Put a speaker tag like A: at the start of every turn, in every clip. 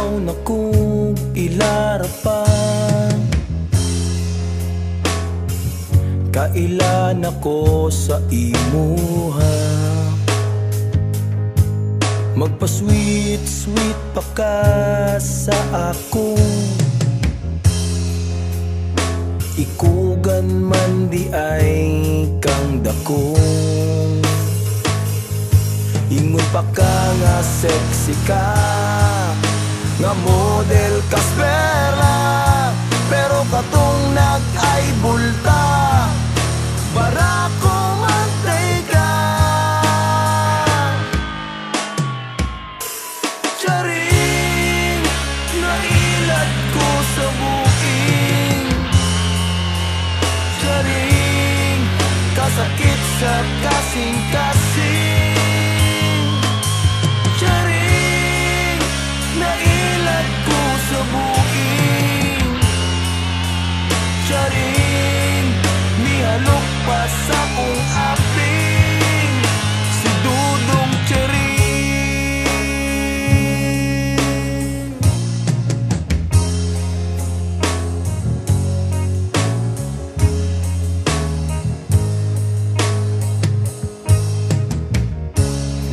A: ikaw na kong ilarapan. Kailan ako sa imuha, magpa-sweet-sweet pa ka sa ako. Ikugan man di ay kang dakong, ingon pa ka nga sexy ka, nga model kas perla. Pero katong nag-ay bulta, para ko mantay ka. Charing, nailat ko sa buking. Charing, kasakit sa kasing-kasing. Charing, nailat ko sa buking. Charing, mihalok pa sa kong aping. Si Dudong Charing.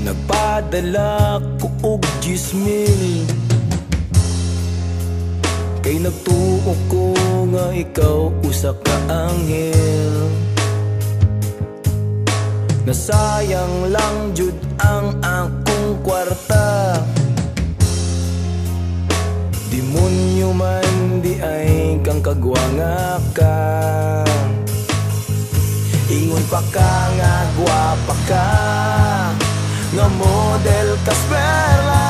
A: Nagpadala ko og 10,000, kay nagtuo ko nga ikaw usa ka anghel. Nasayang lang jud ang akong kwarta, demonyo man di ay kang kagwanga ka. Ingon pa ka nga gwapa ka, nga model kas perla.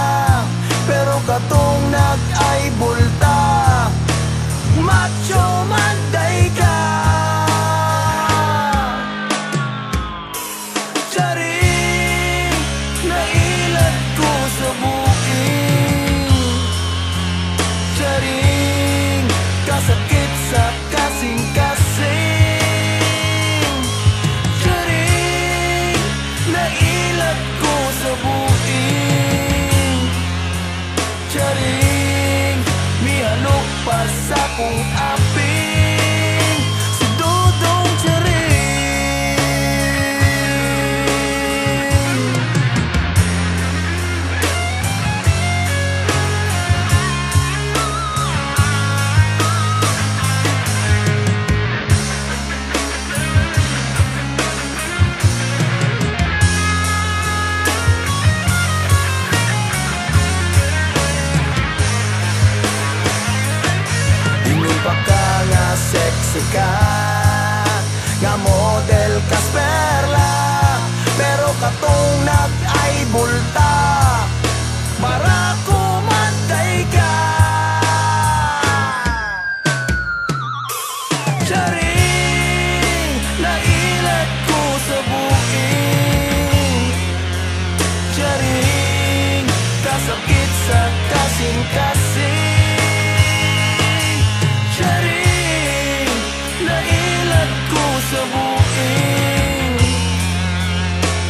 A: Pero katong nag-ay bulta, macho manday ka. Charing, nailat ko sa buking. Charing, kasakit sa kasing-kasing. Charing, nailat ko sa buking. Charing, mihalok pa sa kong aping. Si Dudong Charing. Sexy ka, nga model kas perla. Pero katong nag-ay bulta, para ko mantay ka. Charing, nailat ko sa buking. Charing, kasakit sa kasing-kasing. Charing, nailat ko sa buking.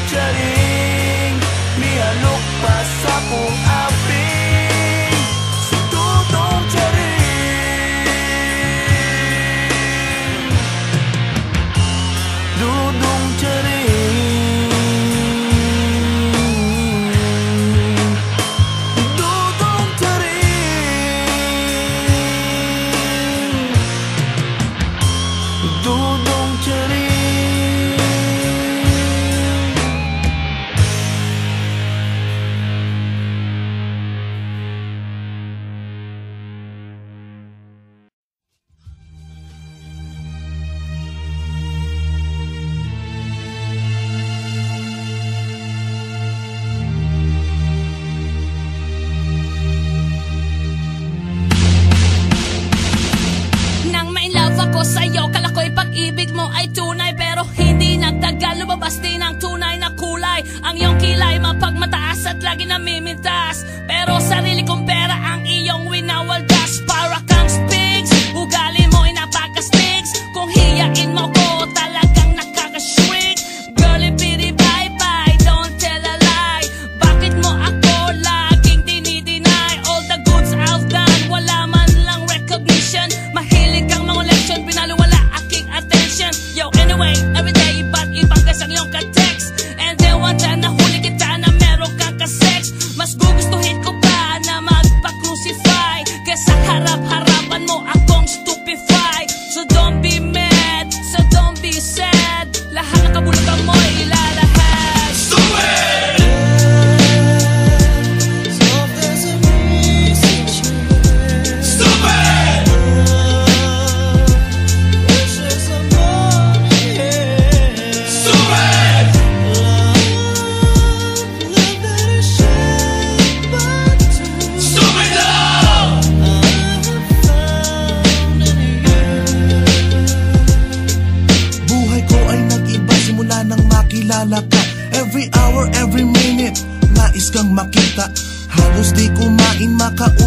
A: Charing, mihalok pa sa kong aping. Si Dudong Charing. Dudong Charing. Dudong Charing. Dudong Charing.
B: Nang may love ako sa'yo, kala ko'y pag-ibig mo ay tunay. Pero hindi nagtagal, lumabas din ang tunay na kulay. Ang iyong kilay mapagmataas at lagi namimintas. Pero sarili kong pera ang iyong winawaldas. Para kang spigs, ugali mo ay napaka-stigs. Kung hiyain mo ko, talagang nakaka-shrink. Girl, pity bye-bye, don't tell a lie. Bakit mo ako laging dinideny? All the goods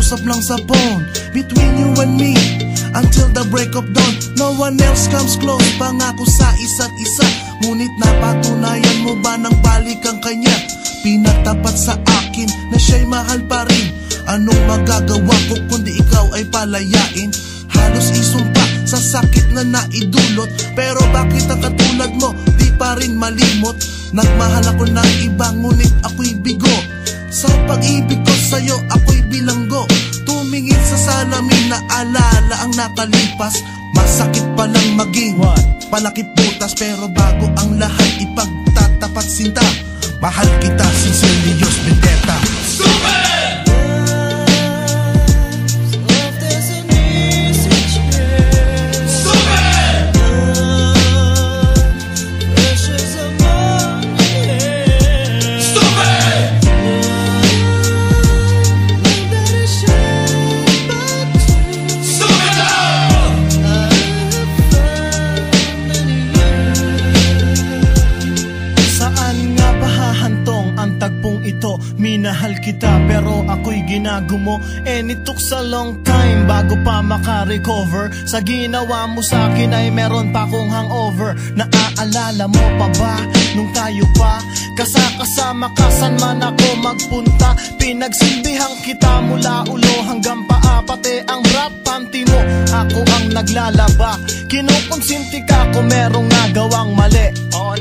C: usap lang sa phone between you and me until the break of dawn. No one else comes close, pangako sa isa't isa. Ngunit napatunayan mo ba nang balik ang kanya? Pinatapat sa akin na siya'y mahal pa rin. Anong magagawa ko kundi ikaw ay palayain? Halos isumpa sa sakit na naidulot, pero bakit ang katulad mo di pa rin malimot? Nagmahal ako ng iba ngunit ako'y bigo. Sa pag-ibig ko sa'yo ako'y bilanggo. Tumingin sa salamin na alala ang nakalipas. Masakit palang maging palakip butas, pero bago ang lahat ipagtatapat sinta. Mahal kita, sincerely yours, Vendetta.
D: Ito, minahal kita pero ako'y ginagumo. And it took a long time bago pa makarecover. Sa ginawa mo sa akin ay meron pa akong hangover. Naaalala mo pa ba nung tayo pa kasama ka saan man ako magpunta? Pinagsilbihang kita mula ulo hanggang paa, pati ang rap panty mo ako ang naglalaba. Kinukonsinti ka kung merong nagawang mali. Oo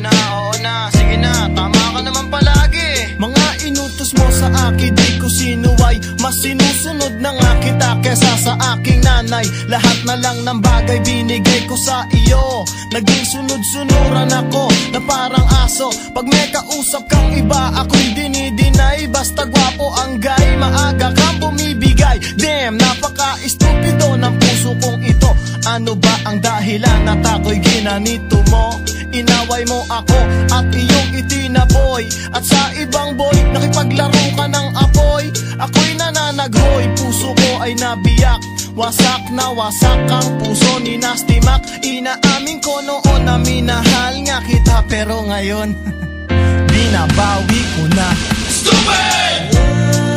D: na, sige na, tama ka naman palagi. Mga inutos mo sa akin, di ko sinuway. Mas sinusunod na nga kita kesa sa aking nanay. Lahat na lang ng bagay binigay ko sa iyo. Naging sunod-sunuran ako na parang aso. Pag may kausap kang iba, ako'y dinidinay. Basta gwapo ang guy, maaga kang bumibigay. Damn, napaka-estupido ng puso kong ito. Ano ba ang dahilan at ako'y ginanito mo? Inaway mo ako at iyong itinaboy. At sa ibang boy, nakipaglaro ka ng apoy. Ako'y nananaghoy, puso ko ay nabiyak. Wasak na wasak ang puso ni Nasty Mac. Inaamin ko noon na minahal nga kita, pero ngayon binabawi ko na. Stupid!